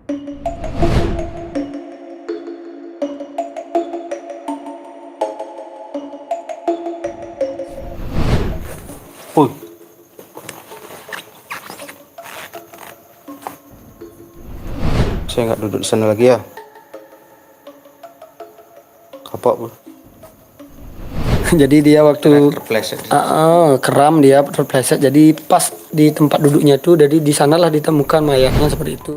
Oh, saya nggak duduk di sana lagi ya. Kapok bro. Jadi dia waktu Terpleset. keram dia terpleset. Jadi pas di tempat duduknya tuh, jadi di sanalah ditemukan mayatnya seperti itu.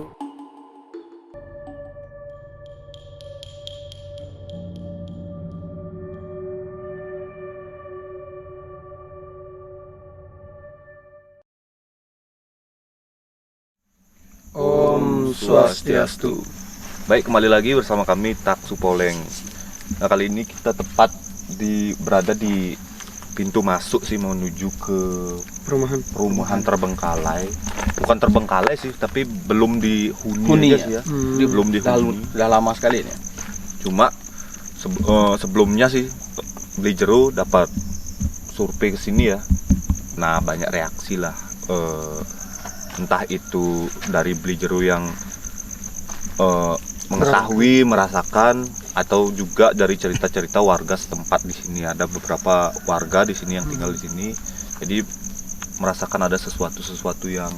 Om Swastiastu. Baik, kembali lagi bersama kami Tak Supoleng. Nah, kali ini kita tepat berada di pintu masuk sih menuju ke perumahan terbengkalai. Bukan terbengkalai sih, tapi belum dihuni aja sih ya. Belum dihuni. Udah lama sekali ini. Cuma sebelumnya sih Beli Jero dapat survei ke sini ya. Nah, banyak reaksi lah. Entah itu dari Beli Jero yang mengetahui, merasakan, atau juga dari cerita-cerita warga setempat di sini. Ada beberapa warga di sini yang tinggal di sini, jadi merasakan ada sesuatu yang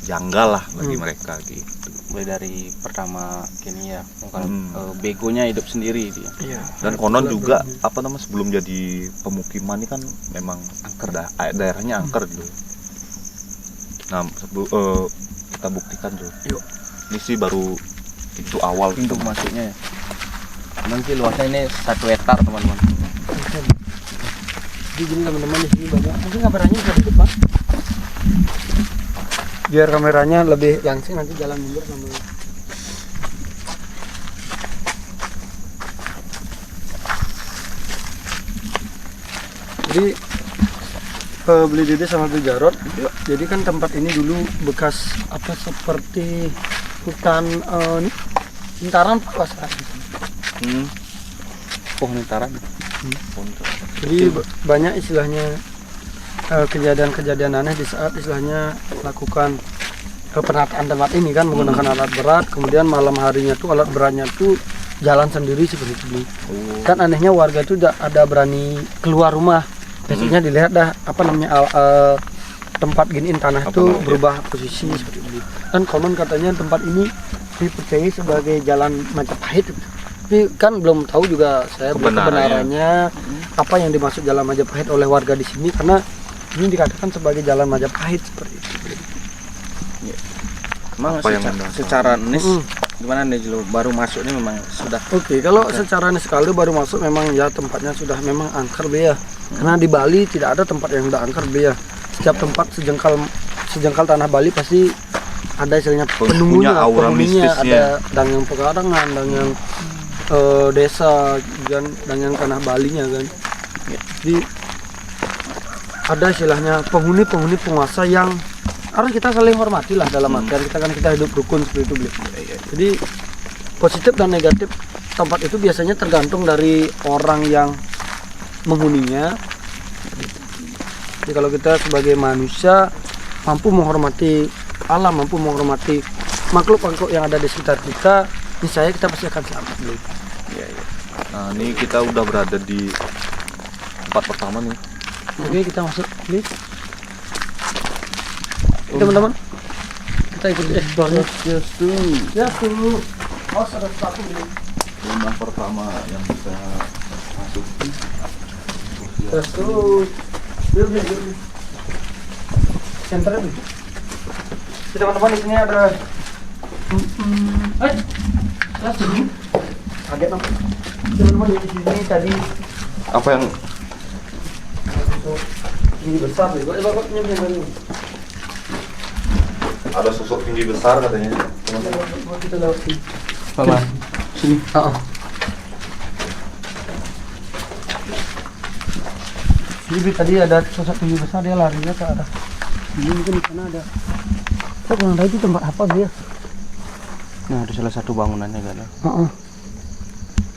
janggal lah bagi mereka gitu. Mulai dari pertama gini ya, begonya hidup sendiri dia. Iya. Dan konon juga sebelum jadi pemukiman ini kan memang angker daerahnya angker dulu. Nah, kita buktikan dulu. Yuk. Ini sih baru pintu awal Pintu masuknya ya. Mungkin luasnya ini 1 hektar teman-teman. Jadi gini teman-teman, di sini banyak. Mungkin kameranya bisa di depan. Biar kameranya lebih langsing, nanti jalan mundur sama. Jadi Beli Dede sama Beli Jarot. Jadi kan tempat ini dulu bekas seperti hutan Intaran pasar. Pohon Intaran. Jadi banyak istilahnya kejadian-kejadian aneh di saat istilahnya lakukan penataan tempat ini kan menggunakan alat berat. Kemudian malam harinya tuh alat beratnya tuh jalan sendiri seperti itu. Kan anehnya warga itu ada berani keluar rumah. Biasanya dilihat dah tempat giniin tanah itu berubah posisi seperti ini. Dan konon katanya tempat ini dipercayai sebagai jalan Majapahit. Tapi kan belum tahu juga saya kebenarannya apa yang dimaksud jalan Majapahit oleh warga di sini, karena ini dikatakan sebagai jalan Majapahit seperti itu. Emang secara nis gimana nih baru masuk ini memang sudah kalau secara nis sekali baru masuk memang ya tempatnya sudah memang angker ya. Karena di Bali tidak ada tempat yang udah angker ya. Setiap tempat sejengkal tanah Bali pasti ada istilahnya penunggunya, ada dangang pekarangan, dangang desa dan dangang tanah Balinya kan. Jadi ada istilahnya penghuni penguasa yang harus kita saling hormati lah, dalam artian kita hidup rukun seperti itu. Jadi positif dan negatif tempat itu biasanya tergantung dari orang yang menghuninya. Jadi kalau kita sebagai manusia mampu menghormati alam, mampu menghormati makhluk-makhluk yang ada di sekitar kita, niscaya kita pasti akan selamat. Nah, ini kita udah berada di tempat pertama nih. Oke, kita masuk please. Teman-teman, kita ikut eksplornya. Ya tuh. Oh, ada satu ini. Rumah pertama yang bisa masuk. Terus tuh. Yuk. Center ini. Teman-teman, di sini ada kelas dulu. Kaget dong. Teman-teman, di sini tadi Apa yang ini besar nih. Bapak nyampe. ada sosok tinggi besar katanya. Kita lewat sini. Mana? Sini. Jadi tadi ada sosok tinggi besar, dia larinya ke arah ini, mungkin di sana ada. Saya kurang tahu itu tempat apa dia. Nah, ada salah satu bangunannya kan.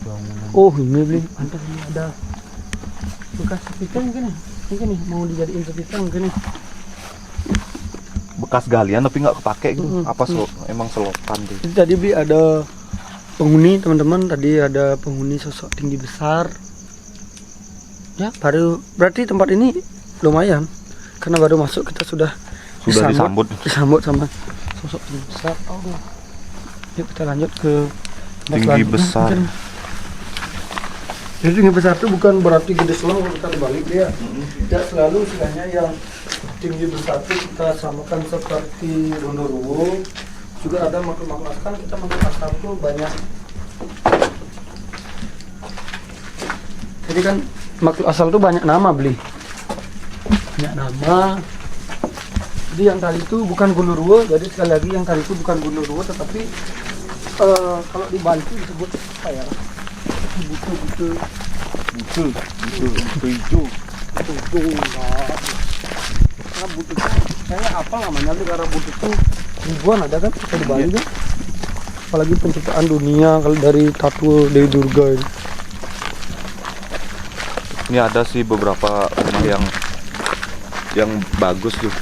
Bangunan. Oh, ini beli pantas ini ada bekas speaker mungkin nih mau dijadiin speaker mungkin nih. bekas galian tapi nggak kepake gitu. Apa emang selokan gitu. Jadi tadi beli ada penghuni teman-teman, tadi ada penghuni sosok tinggi besar. Ya baru berarti tempat ini lumayan karena baru masuk kita sudah disambut sama sosok tinggi besar. Yuk kita lanjut ke tempat tinggi selanjutnya. besar. Jadi tinggi besar itu bukan berarti gede selang kalau kita dibalik dia. Tidak selalu istilahnya yang tinggi besar itu kita samakan seperti Gondoruo. Juga ada makhluk-makhluk asal, kita makhluk asal itu banyak. Jadi kan makhluk asal itu banyak nama beli. Banyak nama. Jadi yang tadi itu bukan Gondoruo, jadi sekali lagi yang tadi itu bukan Gondoruo, tetapi kalau di Bali itu disebut apa ya? Butu hijau. Karena butu itu kayaknya apa namanya tuh, karena butu itu ribuan ada kan kita di Bali kan. Apalagi penciptaan dunia kalau dari tatu Dewi Durga ini. Ini ada sih beberapa rumah yang bagus tuh.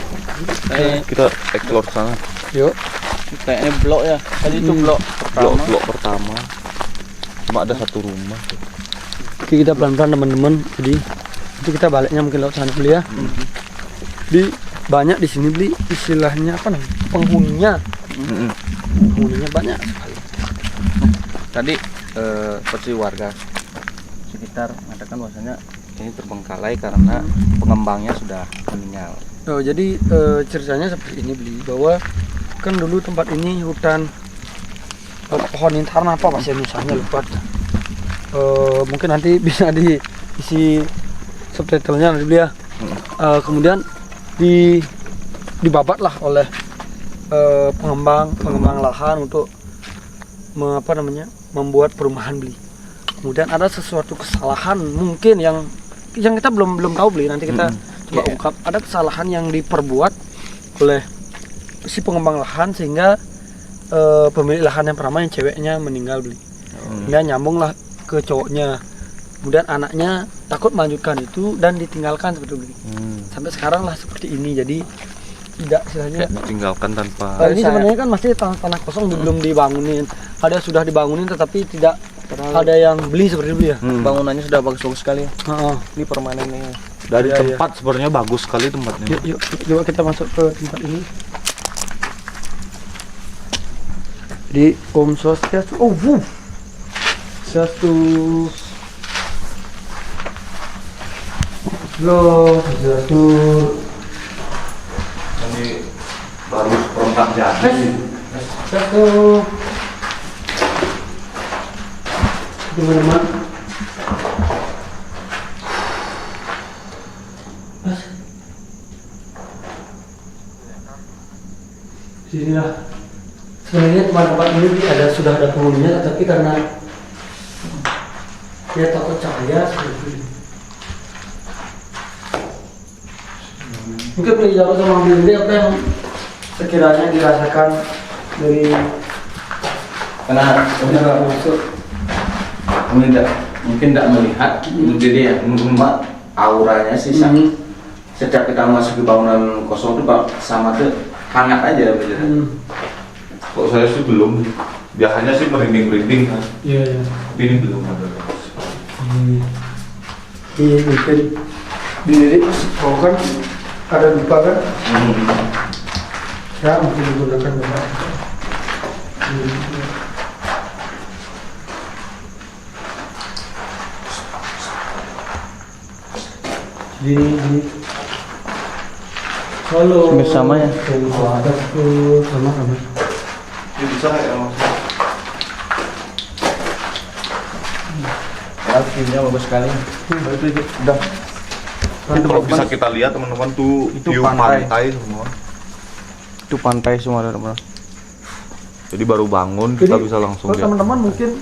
Kita explore sana. Yuk. Kayaknya blok ya. Tadi itu blok pertama. Cuma ada satu rumah. Oke, kita pelan-pelan teman-teman. Jadi itu kita baliknya mungkin lewat sana beli ya. Di banyak di sini beli istilahnya apa namanya? Penghuninya. Penghuninya banyak sekali. Tadi seperti warga sekitar mengatakan bahwasanya ini terbengkalai karena pengembangnya sudah meninggal. Oh, jadi ceritanya seperti ini beli bahwa kan dulu tempat ini hutan pohon intan apa bahasa Indonesianya lupa. Mungkin nanti bisa diisi subtitlenya nanti beli ya. Kemudian dibabat lah oleh pengembang lahan untuk membuat perumahan beli. Kemudian ada sesuatu kesalahan mungkin yang kita belum tahu beli, nanti kita coba ungkap. Ada kesalahan yang diperbuat oleh si pengembang lahan sehingga pemilik lahan yang pertama yang ceweknya meninggal beli. Dia nyambung lah ke cowoknya. Kemudian anaknya takut melanjutkan itu dan ditinggalkan seperti itu. Sampai sekarang lah seperti ini. Jadi tidak istilahnya ditinggalkan tanpa ini sebenarnya kan masih tanah kosong belum dibangunin. Ada sudah dibangunin tetapi tidak ada yang beli seperti itu ya. Bangunannya sudah bagus-bagus sekali. Ini permanennya. dari tempat sebenarnya bagus sekali tempatnya. Yuk, coba kita masuk ke tempat ini. Jadi Om Swastiastu. Oh, Swastiastu. Halo, Swastiastu. Ini baru seperempat jadi. Swastiastu. Teman-teman. Sinilah. Sebenarnya tempat ini sudah ada penghuninya, tapi karena dia takut cahaya seperti ini. Mungkin boleh jawab sama Billy apa yang sekiranya dirasakan dari Karena masuk. mungkin tidak melihat, jadi ya cuma auranya sih setiap kita masuk ke bangunan kosong itu sama tuh hangat aja begitu. Kok saya sih belum, biasanya sih merinding-merinding kan. Iya. Tapi ini belum ada. Iya mungkin diri kalau kan ada lupa kan? Ya mungkin digunakan lupa. Jadi halo Bersama ya? Sama. Ini bisa ya mas? Ya, view-nya bagus sekali. Itu udah. Itu kalau bisa kita lihat teman-teman tuh Itu view pantai. pantai semua. Itu pantai semua teman-teman. Jadi baru bangun kita bisa langsung kalau lihat. teman-teman mungkin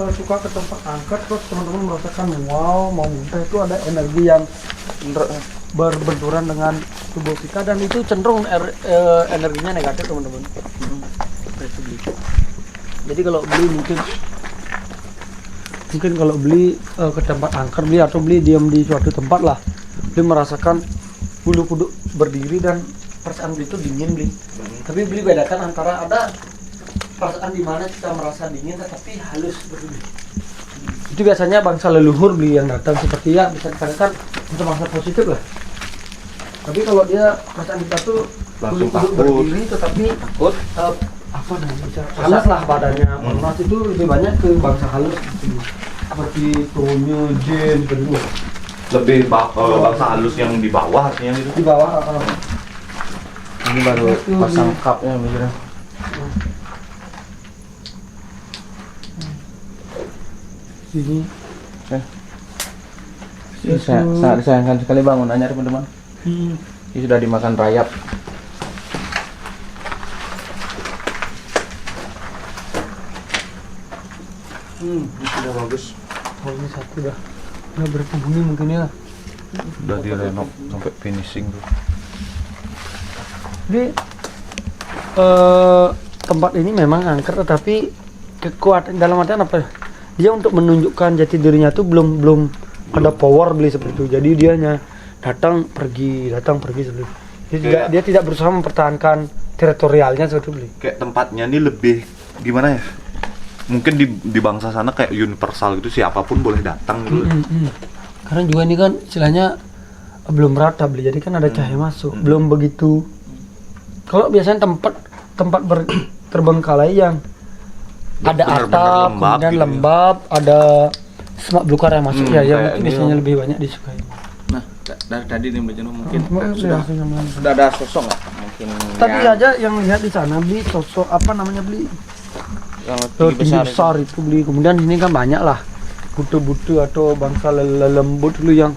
suka ke tempat angker terus teman-teman merasakan wow mau muntah, itu ada energi yang berbenturan dengan tubuh kita dan itu cenderung energinya negatif teman-teman. Jadi kalau beli mungkin kalau beli ke tempat angker beli atau beli diam di suatu tempat lah, beli merasakan bulu kuduk berdiri dan perasaan beli itu dingin beli. Tapi beli bedakan antara ada perasaan di mana kita merasa dingin tetapi halus beli. Itu biasanya bangsa leluhur beli yang datang seperti ya bisa dikatakan untuk bangsa positif lah. Tapi kalau dia perasaan kita tuh Langsung duduk takut. berdiri tetapi Takut. apa namanya bisa halus lah badannya. Panas itu lebih banyak ke bangsa halus gitu. Seperti tonyo, jin, kedua Lebih bangsa halus yang di bawah artinya gitu. di bawah. Ini baru pasang cupnya mikirnya. Sini. Ini sangat disayangkan sekali bangunannya teman-teman. Ini sudah dimakan rayap. Ini sudah bagus. Oh ini satu dah. Udah berpenghuni mungkin ya. Udah direnov sampai finishing tuh. Jadi tempat ini memang angker tetapi kekuatan dalam artian apa? Dia untuk menunjukkan jati dirinya tuh belum ada power beli seperti itu. Jadi dia hanya datang pergi seperti itu. Dia tidak berusaha mempertahankan teritorialnya seperti itu beli. Kayak tempatnya ini lebih gimana ya? Mungkin di bangsa sana kayak universal gitu, siapapun boleh datang gitu. Karena juga ini kan istilahnya belum rata beli, jadi kan ada cahaya masuk, belum begitu. Kalau biasanya tempat terbengkalai yang ada Bener-bener atap, lembab kemudian gitu. lembab, ada semak belukar yang masuk ya, kayak mungkin ini biasanya lebih banyak disukai. Nah, dari tadi nih Mbak Jeno mungkin Sudah. sudah ada sosok nggak? Mungkin Tadi yang aja yang lihat di sana beli sosok apa namanya beli tinggi tinggi besar, besar itu beli. Kemudian ini kan banyak lah butu-butu atau bangsa lembut dulu yang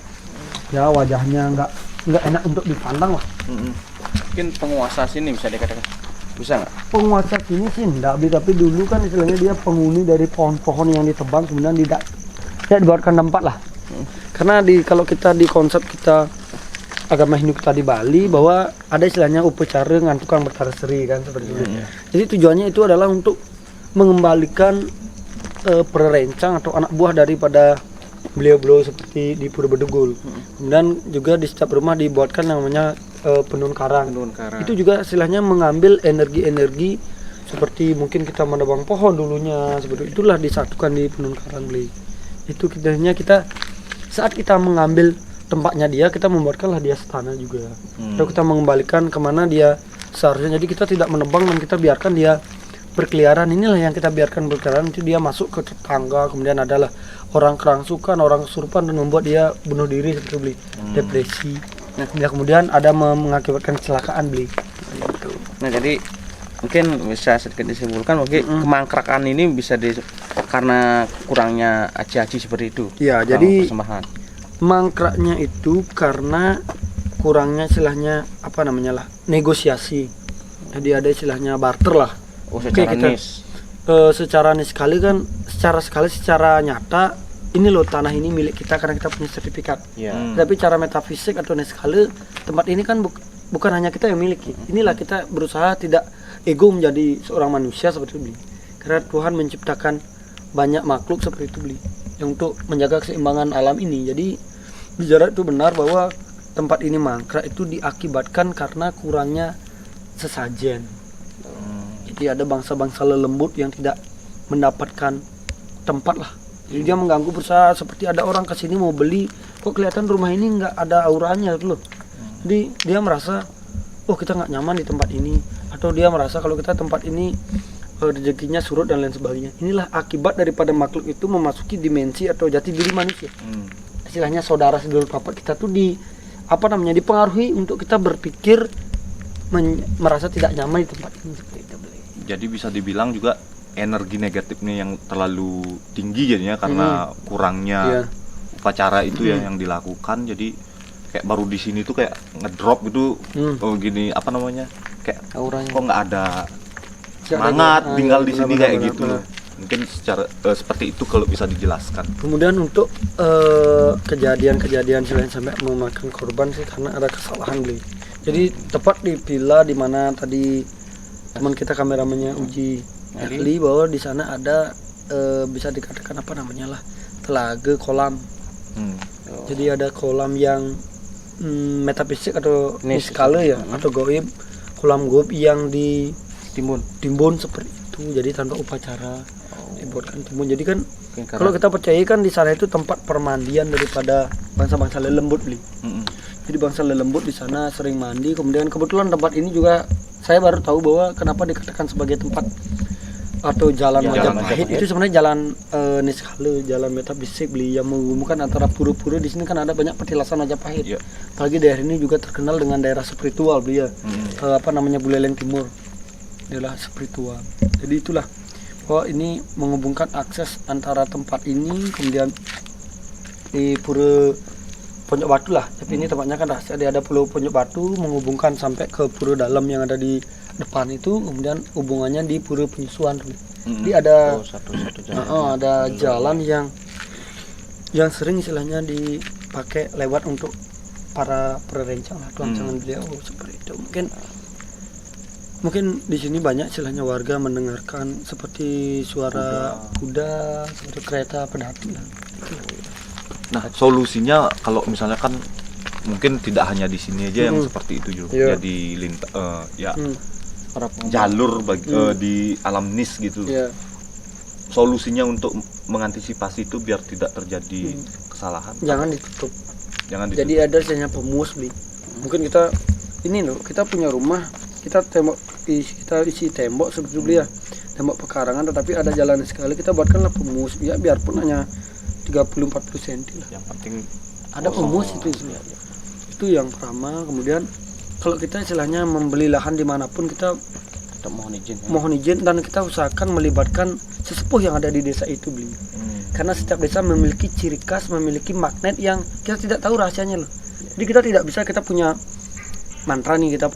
ya wajahnya nggak enak untuk dipandang lah. Mungkin penguasa sini bisa dikatakan. Bisa nggak? Penguasa sini sih enggak beli, tapi dulu kan istilahnya dia penghuni dari pohon-pohon yang ditebang kemudian tidak dibuatkan tempat lah. Karena kalau kita di konsep kita agama Hindu kita di Bali bahwa ada istilahnya upacara ngantukan bertarasri kan seperti itu. Jadi tujuannya itu adalah untuk mengembalikan perencang atau anak buah daripada beliau-beliau seperti di Pura Bedugul. Kemudian juga di setiap rumah dibuatkan yang namanya penun karang. Itu juga istilahnya mengambil energi-energi seperti mungkin kita menebang pohon dulunya seperti itulah disatukan di penun karang beli. Itu kita saat kita mengambil tempatnya dia, kita membuatkanlah dia setana juga. Atau kita mengembalikan kemana dia seharusnya. Jadi kita tidak menebang dan kita biarkan dia berkeliaran. Inilah yang kita biarkan berkeliaran, itu dia masuk ke tetangga, kemudian adalah orang kerangsukan, orang kesurupan dan membuat dia bunuh diri seperti beli depresi. Nah, kemudian ada mengakibatkan kecelakaan beli. Nah, jadi mungkin bisa sedikit disimpulkan mungkin kemangkrakan ini bisa karena kurangnya aji-aji seperti itu. Iya, jadi persembahan. Mangkraknya itu karena kurangnya istilahnya apa namanya lah, negosiasi. Jadi ada istilahnya barter lah. Oh, secara kita, nis. secara nis sekali kan, secara nyata ini loh tanah ini milik kita karena kita punya sertifikat. Tapi cara metafisik atau nis sekali tempat ini kan bukan hanya kita yang miliki. Inilah kita berusaha tidak ego menjadi seorang manusia seperti itu. Karena Tuhan menciptakan banyak makhluk seperti itu beli yang untuk menjaga keseimbangan alam ini. Jadi bicara itu benar bahwa tempat ini mangkrak itu diakibatkan karena kurangnya sesajen. Jadi ada bangsa-bangsa lelembut yang tidak mendapatkan tempat lah. Jadi dia mengganggu berusaha seperti ada orang kesini mau beli, kok kelihatan rumah ini nggak ada auranya gitu loh. Jadi dia merasa, oh kita nggak nyaman di tempat ini, atau dia merasa kalau kita tempat ini rezekinya surut dan lain sebagainya. Inilah akibat daripada makhluk itu memasuki dimensi atau jati diri manusia. Istilahnya saudara sedulur papat kita tuh dipengaruhi untuk kita berpikir merasa tidak nyaman di tempat ini seperti itu. Jadi bisa dibilang juga energi negatifnya yang terlalu tinggi jadinya karena kurangnya upacara itu ya yang dilakukan. Jadi kayak baru di sini tuh kayak ngedrop gitu. Oh gini apa namanya? Kayak Auranya. kok nggak ada semangat tinggal di sini kayak gitu. Mungkin secara seperti itu kalau bisa dijelaskan. Kemudian untuk kejadian-kejadian selain sampai memakan korban sih karena ada kesalahan beli. Jadi tepat di villa di mana tadi teman kita kameramennya Uji ahli bahwa di sana ada bisa dikatakan apa namanya lah telaga kolam. Jadi ada kolam yang metafisik atau niskala ya, atau goib, kolam goib yang ditimbun seperti itu. Jadi tanpa upacara dibuatkan timbun. Jadi kan kalau kita percaya kan di sana itu tempat permandian daripada bangsa-bangsa lelembut beli. Jadi bangsa lelembut di sana sering mandi. Kemudian kebetulan tempat ini juga saya baru tahu bahwa kenapa dikatakan sebagai tempat atau jalan Majapahit itu sebenarnya jalan niskala, jalan metafisik beli yang menghubungkan antara pura-pura. Di sini kan ada banyak petilasan Majapahit. Apalagi daerah ini juga terkenal dengan daerah spiritual beli ya. Buleleng Timur, daerah spiritual. Jadi itulah bahwa ini menghubungkan akses antara tempat ini kemudian di pura Pondok Batu lah. Tapi ini tempatnya kan rahasia, ada pulau Pondok Batu menghubungkan sampai ke pura dalam yang ada di depan itu, kemudian hubungannya di pura penyusuan. Jadi ada ada jalan yang sering istilahnya dipakai lewat untuk para perencana lah, rancangan beliau seperti itu. Mungkin di sini banyak istilahnya warga mendengarkan seperti suara kuda, seperti kereta pedati lah. Nah, solusinya kalau misalnya kan mungkin tidak hanya di sini aja yang seperti itu juga. Jadi jalur bagi di alam nis gitu. Solusinya untuk mengantisipasi itu biar tidak terjadi kesalahan. Jangan ditutup. Jadi ada istilahnya pemus beli. Mungkin kita punya rumah, kita isi tembok seperti beli ya, tembok pekarangan, tetapi ada jalan sekali, kita buatkanlah pemus ya, biarpun hanya 30-40 cm lah. Yang penting ada pemus itu. Itu yang pertama. Kemudian kalau kita istilahnya membeli lahan dimanapun, kita mohon izin dan kita usahakan melibatkan sesepuh yang ada di desa itu beli. Karena setiap desa memiliki ciri khas, memiliki magnet yang kita tidak tahu rahasianya loh. Jadi kita tidak bisa, kita punya mantra nih, kita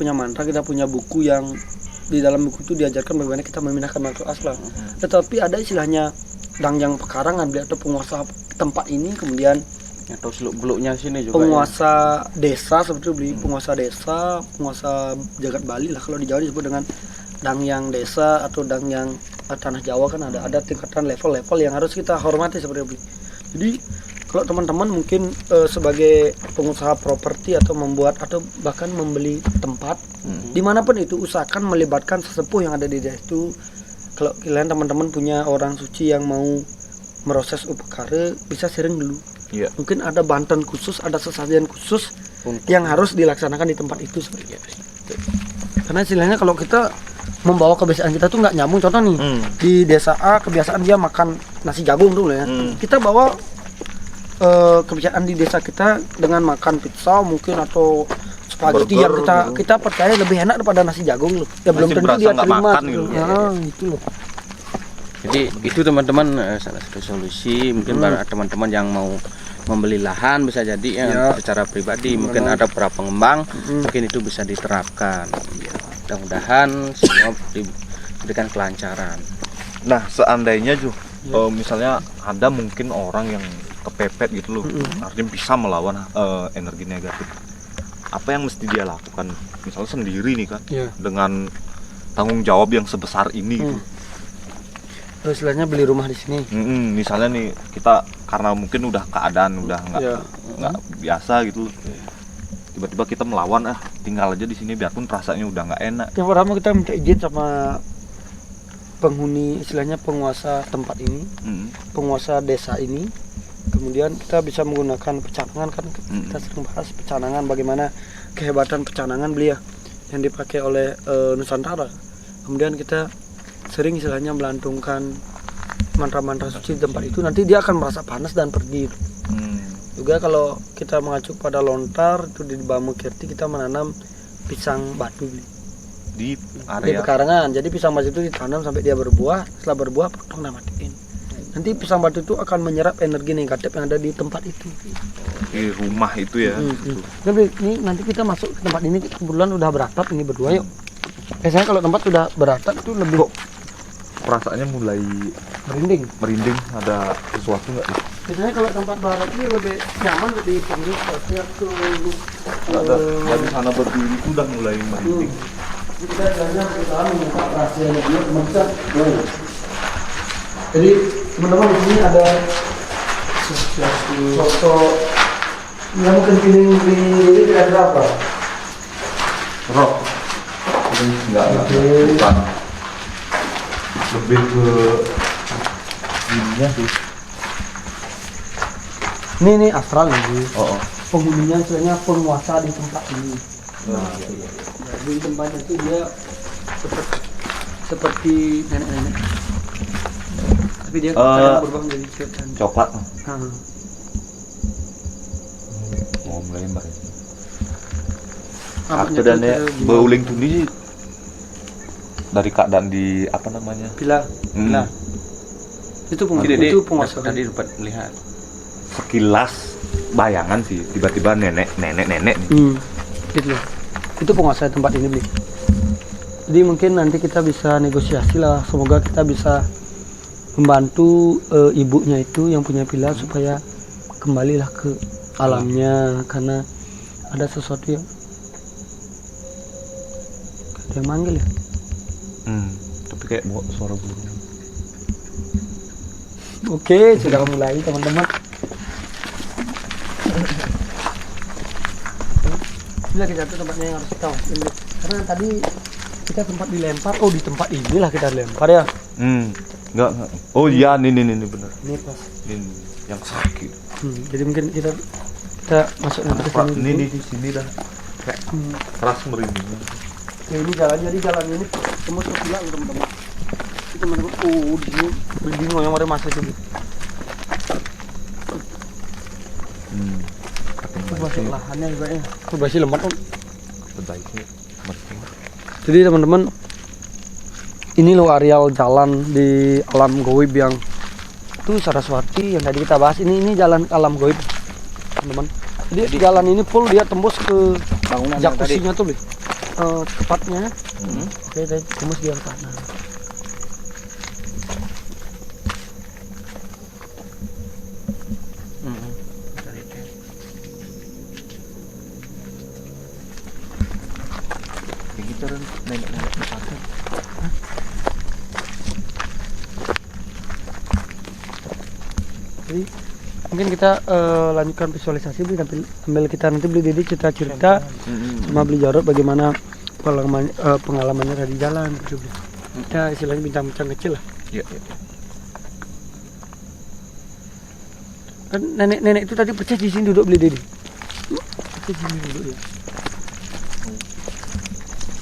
punya buku yang di dalam buku itu diajarkan bagaimana kita memindahkan makhluk asal. Tetapi ada istilahnya dangjang pekarangan beli atau penguasa tempat ini, kemudian atau seluk-beluknya sini juga penguasa desa seperti beli, penguasa desa, penguasa jagat Bali lah, kalau di Jawa disebut dengan dangjang desa atau dangjang tanah Jawa kan ada tingkatan level-level yang harus kita hormati seperti beli. Jadi kalau teman-teman mungkin sebagai pengusaha properti atau membuat atau bahkan membeli tempat dimanapun itu, usahakan melibatkan sesepuh yang ada di desa itu. Kalau kalian teman-teman punya orang suci yang mau meroses upekara, bisa sharing dulu. Mungkin ada bantuan khusus, ada sesajian khusus yang harus dilaksanakan di tempat itu seperti itu. Karena istilahnya kalau kita membawa kebiasaan kita tuh nggak nyambung. Contoh nih, di desa A kebiasaan dia makan nasi jagung dulu ya. Kita bawa kebiasaan di desa kita dengan makan pizza mungkin atau spaghetti yang kita percaya lebih enak daripada nasi jagung loh. Ya belum tentu dia terima. Itu loh. Jadi itu teman-teman salah satu solusi mungkin para teman-teman yang mau membeli lahan bisa jadi secara pribadi, mungkin ada para pengembang mungkin itu bisa diterapkan. Mudah-mudahan semua diberikan kelancaran. Nah, seandainya misalnya ada mungkin orang yang kepepet gitu loh, artinya bisa melawan energi negatif. Apa yang mesti dia lakukan? Misalnya sendiri nih kan, dengan tanggung jawab yang sebesar ini gitu. Istilahnya beli rumah di sini. Misalnya nih kita karena mungkin udah keadaan udah nggak biasa gitu, tiba-tiba kita melawan, tinggal aja di sini biarpun perasaannya udah nggak enak. Yang pertama kita minta izin sama penghuni, istilahnya penguasa tempat ini, penguasa desa ini. Kemudian kita bisa menggunakan pecanangan kan, kita sering bahas pecanangan, bagaimana kehebatan pecanangan belia yang dipakai oleh Nusantara. Kemudian kita sering istilahnya melantungkan mantra-mantra suci di tempat itu, nanti dia akan merasa panas dan pergi. Juga kalau kita mengacu pada lontar itu di Bamukirti, kita menanam pisang batu di area pekarangan. Jadi pisang batu itu ditanam sampai dia berbuah, setelah berbuah potong dan matiin. Nanti pisang batu itu akan menyerap energi negatif yang ada di tempat itu. Di rumah itu ya. Ini nanti kita masuk ke tempat ini, kebetulan udah beratap ini berdua yuk. Biasanya kalau tempat udah beratap itu lebih perasaannya mulai merinding, ada sesuatu nggak? Biasanya kalau tempat barat ini lebih nyaman, lebih penuh setiap tuh. Dari sana berdiri itu udah mulai merinding. Kita biasanya kita minta rahasianya dia teman-teman. Jadi teman-teman di sini ada sosok Yang mungkin feeling ini ada berapa? Rock. Enggak. Bukan. Lebih ke ininya sih. Ini astral nih. Oh. Penghuninya istilahnya penguasa di tempat ini. Di tempatnya itu dia seperti nenek-nenek. Tapi dia kadang berubah menjadi setan. Coklat. Nah. Mau mulai lembar. Apanya Aku dan tuh ya beuling tundi sih dari keadaan di apa namanya? Bila. Itu penguasa. Tadi dapat melihat Sekilas bayangan sih, tiba-tiba nenek nih. Gitu loh. Itu penguasa tempat ini, Bli. Jadi mungkin nanti kita bisa negosiasi lah. Semoga kita bisa membantu ibunya itu yang punya villa supaya kembalilah ke alamnya, karena ada sesuatu yang dia manggil ya. Tapi kayak bawa suara burung. Oke, sudah mulai teman-teman. Inilah kita tuh tempatnya yang harus kita wasin, karena tadi kita sempat dilempar. Oh, di tempat inilah kita dilempar ya. Enggak. Oh iya, nih benar. Ini pas. Ini yang sakit. Jadi mungkin kita masuk nanti ke sini. Ini di sini dah kayak keras merinding. Ya, ini jalan, jadi jalan ini tembus ke villa teman-teman. Itu teman-teman. Oh, di sini bingung yang ada masuk itu. Masuk lahannya juga ya. Masih lembat om. Perbaiki. Jadi teman-teman, ini loh areal jalan di alam goib yang itu Saraswati yang tadi kita bahas. Ini jalan alam goib teman-teman. Jadi jalan ini full dia tembus ke bangunan jacuzzinya tuh, tepatnya. Oke, tadi tembus dia ke sana. Jadi mungkin kita lanjutkan visualisasi, Bli, sambil kita nanti Bli Dede cerita sama Bli Jarod bagaimana pengalamannya tadi jalan gitu, Bli. Kita istilahnya bincang-bincang kecil lah. Iya. Kan nenek itu tadi percaya di sini duduk, Bli Dede. Percaya di sini duduk ya.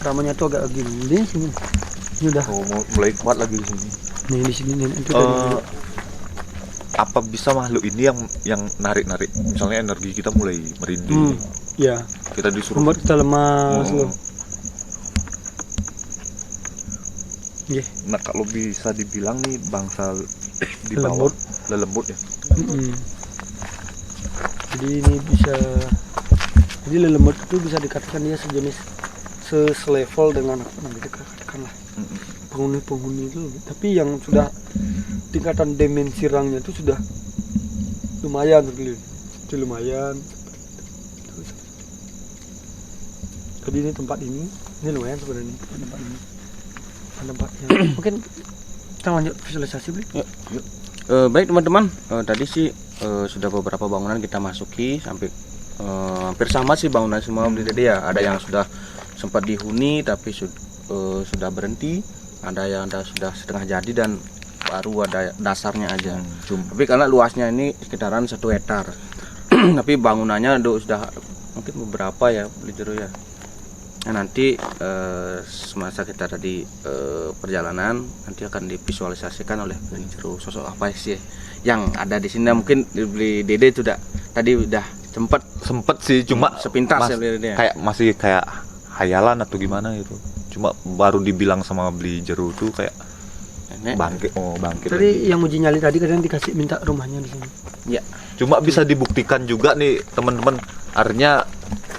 Ramanya tuh agak gini di sini. Ini udah. Oh, mulai kuat lagi di sini. Nih di sini nenek itu tadi duduk. Apa bisa makhluk ini yang narik misalnya energi kita mulai merinding, ya kita disuruh membuat kita lemas loh. Nah, kalau bisa dibilang nih bangsa di bawah lelembut ya. Jadi ini jadi lelembut itu bisa dikatakan dia sejenis selevel dengan apa namanya, katakanlah penghuni itu, tapi yang sudah tingkatan dimensi rangnya itu sudah lumayan, itu lumayan. Jadi ini tempat ini lumayan sebenarnya, tempat ini tempatnya. Mungkin kita lanjut visualisasi, Bli. Baik teman-teman, tadi sih sudah beberapa bangunan kita masuki sampai hampir sama sih bangunan semua, Bli Dede ya. Ada yang sudah sempat dihuni tapi sudah berhenti, ada yang sudah setengah jadi dan baru ada dasarnya aja. Tapi karena luasnya ini sekitaran 1 hektar. Tapi bangunannya sudah mungkin beberapa ya, Bli Jarod ya. Nah, nanti semasa kita tadi perjalanan nanti akan divisualisasikan oleh Bli Jarod sosok apa sih yang ada di sini. Mungkin Bli Dede sudah tadi udah sempet sih, cuma sepintas ya, Bli Dede. Kayak masih kayak hayalan atau gimana gitu. Cuma baru dibilang sama Bli Jarod tuh kayak bangkit tadi lagi. yang uji nyali tadi kadang dikasih minta rumahnya di sini Ya, cuma bisa dibuktikan juga nih teman-teman, artinya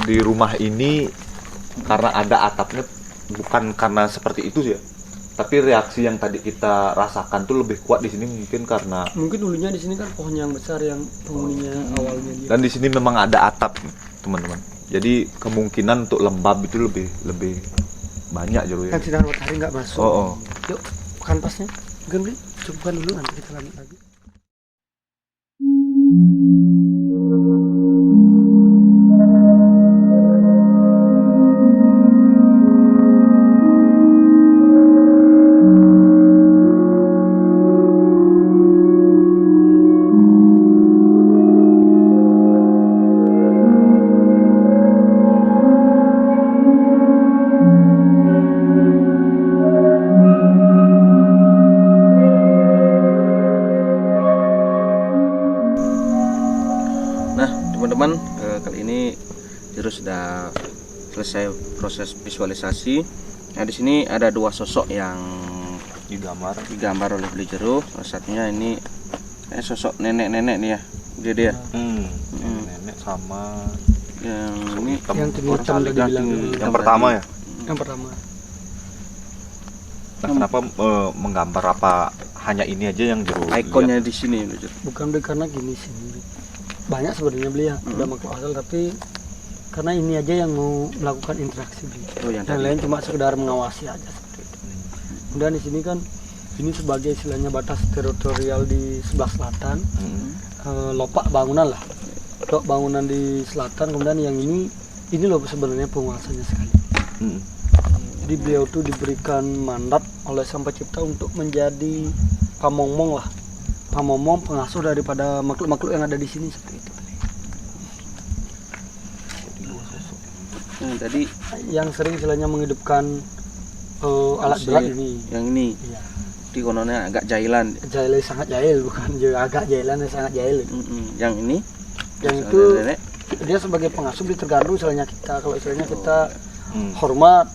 di rumah ini karena ada atapnya, bukan karena seperti itu ya, tapi reaksi yang tadi kita rasakan tuh lebih kuat di sini mungkin dulunya di sini kan pohon yang besar yang penghuninya awalnya dia. Dan di sini memang ada atap teman-teman, jadi kemungkinan untuk lembab itu lebih banyak Jarod ya. Kan sinar matahari nggak masuk. Yuk kanvasnya mungkin, Bli, cukupkan dulu, nanti kita lanjut lagi. teman-teman, kali ini Jero sudah selesai proses visualisasi. Nah, di sini ada dua sosok yang digambar oleh beli Jero. Salah satunya ini sosok nenek-nenek nih ya. Dia. Nenek sama Yang ini yang hitam tadi bilang. yang pertama ya. Yang pertama. Nah, kenapa menggambar apa hanya ini aja yang Jero ikonnya lihat? di sini Beli Jero. Bukan Bli, karena gini sih Bli. Banyak sebenarnya Bli ya, udah makhluk asal, tapi karena ini aja yang mau melakukan interaksi Bli. Oh, yang Yang tadi. lain cuma sekedar mengawasi aja seperti itu. Kemudian di sini kan ini sebagai istilahnya batas teritorial di sebelah selatan, lopak bangunan lah, lopak bangunan di selatan. Kemudian yang ini loh sebenarnya penguasanya sekali. Jadi beliau tuh diberikan mandat oleh Sang Pencipta untuk menjadi pamongmong lah, pamongmong pengasuh daripada makhluk-makhluk yang ada di sini seperti itu. Tadi Yang sering istilahnya menghidupkan alat berat ini. yang ini. Iya. Di kononnya agak jailan. Jahil sangat jahil, bukan agak jahilan, sangat jahil. Yang ini Yang itu nenek. dia sebagai pengasuh tergantung istilahnya kita. Kalau istilahnya kita hormat,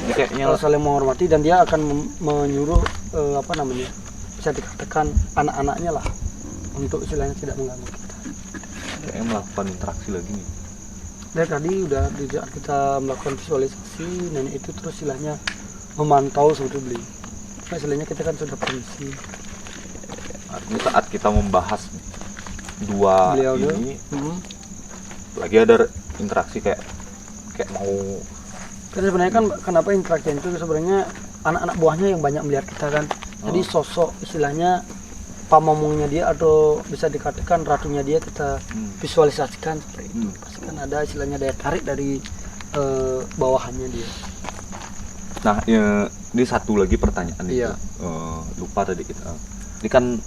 Ini kayaknya kalau saling menghormati, dan dia akan menyuruh bisa dikatakan anak-anaknya lah untuk istilahnya tidak mengganggu kita. kayaknya melakukan interaksi lagi nih. Dari tadi udah di saat kita melakukan visualisasi, nenek itu terus istilahnya memantau seperti beli. Nah, istilahnya kita kan sudah permisi. Artinya saat kita membahas dua Beliau ini lagi ada interaksi kayak mau Karena sebenarnya kan kenapa interaksi itu sebenarnya anak-anak buahnya yang banyak melihat kita kan. Jadi sosok istilahnya pamomongnya dia atau bisa dikatakan ratunya dia kita visualisasikan seperti itu. Pasti kan ada istilahnya daya tarik dari bawahannya dia. Nah, ini satu lagi pertanyaan Iya. itu. Lupa tadi kita. Ini kan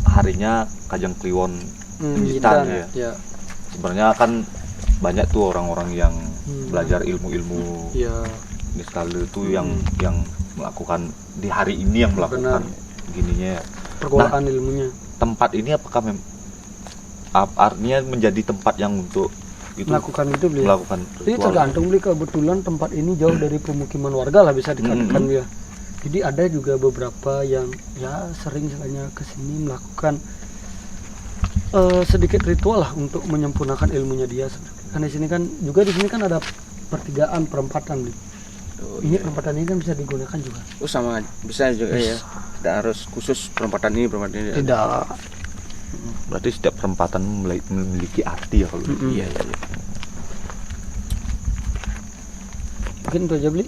harinya Kajang Kliwon Penjitan ya. Ya. Sebenarnya kan banyak tuh orang-orang yang belajar ilmu-ilmu Iya. di skala itu yang melakukan di hari ini yang melakukan gininya. Pergolakan ilmunya. Tempat ini apakah artinya menjadi tempat yang untuk itu Melakukan itu beliau. melakukan Jadi ritual? tergantung beli, kebetulan tempat ini jauh dari pemukiman warga lah bisa dikatakan ya. Jadi ada juga beberapa yang ya sering istilahnya kesini melakukan sedikit ritual lah untuk menyempurnakan ilmunya dia. Karena di sini kan juga ada pertigaan perempatan beli. Ini perempatan ini kan bisa digunakan juga. Oh, sama bisa juga ya. Tidak harus khusus perempatan ini. Tidak. Berarti setiap perempatan memiliki arti ya kalau gitu. Iya. Mungkin itu aja beli.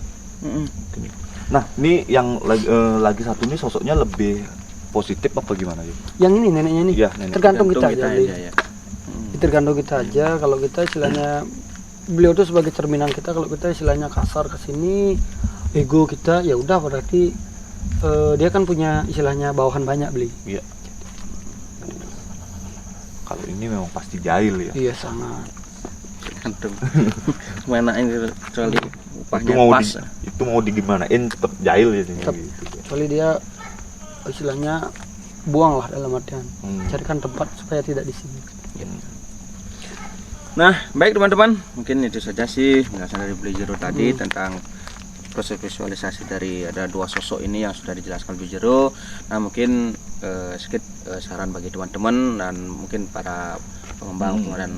Nah, ini yang lagi satu ini sosoknya lebih positif apa gimana ya? Yang ini neneknya ini. Iya, nenek. Tergantung kita aja. Bli. Ya. Tergantung kita aja. Kalau kita istilahnya beliau tuh sebagai cerminan kita. Kalau kita istilahnya kasar ke sini, ego kita ya udah berarti dia kan punya istilahnya bawahan banyak beli. Iya. Kalau ini memang pasti jahil ya. Iya sangat. Tergantung. Mana ini kecuali upahnya Itu mau pas. itu mau digimanain tetap jahil ya Tetap. gitu. Kecuali dia istilahnya buang lah dalam artian. Carikan tempat supaya tidak di sini. Nah, baik teman-teman, mungkin itu saja sih penjelasan dari Beli Jero tadi tentang proses visualisasi dari ada dua sosok ini yang sudah dijelaskan Beli Jero. Nah, mungkin sedikit saran bagi teman-teman dan mungkin para pengembang dan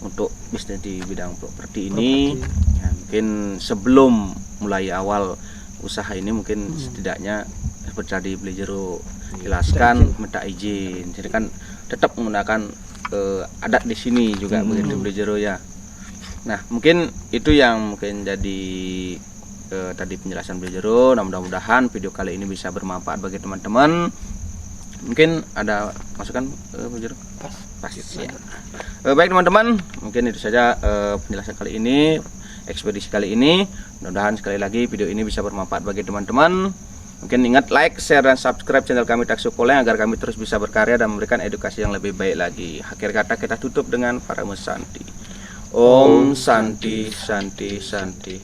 untuk bisnis di bidang properti ini, ya, mungkin sebelum mulai awal usaha ini mungkin setidaknya seperti tadi Beli Jero jelaskan minta izin. Jadi kan tetap menggunakan adat di sini juga begitu Beli Jero ya. Nah, mungkin itu yang mungkin jadi tadi penjelasan Beli Jero. Nah, mudah-mudahan video kali ini bisa bermanfaat bagi teman-teman. Mungkin ada masukan Beli Jero? Pas ya. Baik teman-teman, mungkin itu saja penjelasan kali ini, ekspedisi kali ini. Mudah-mudahan sekali lagi video ini bisa bermanfaat bagi teman-teman. Mungkin ingat like, share, dan subscribe channel kami Taksu Poleng agar kami terus bisa berkarya dan memberikan edukasi yang lebih baik lagi. Akhir kata kita tutup dengan Paramus Santi. Om Santi Santi Santi.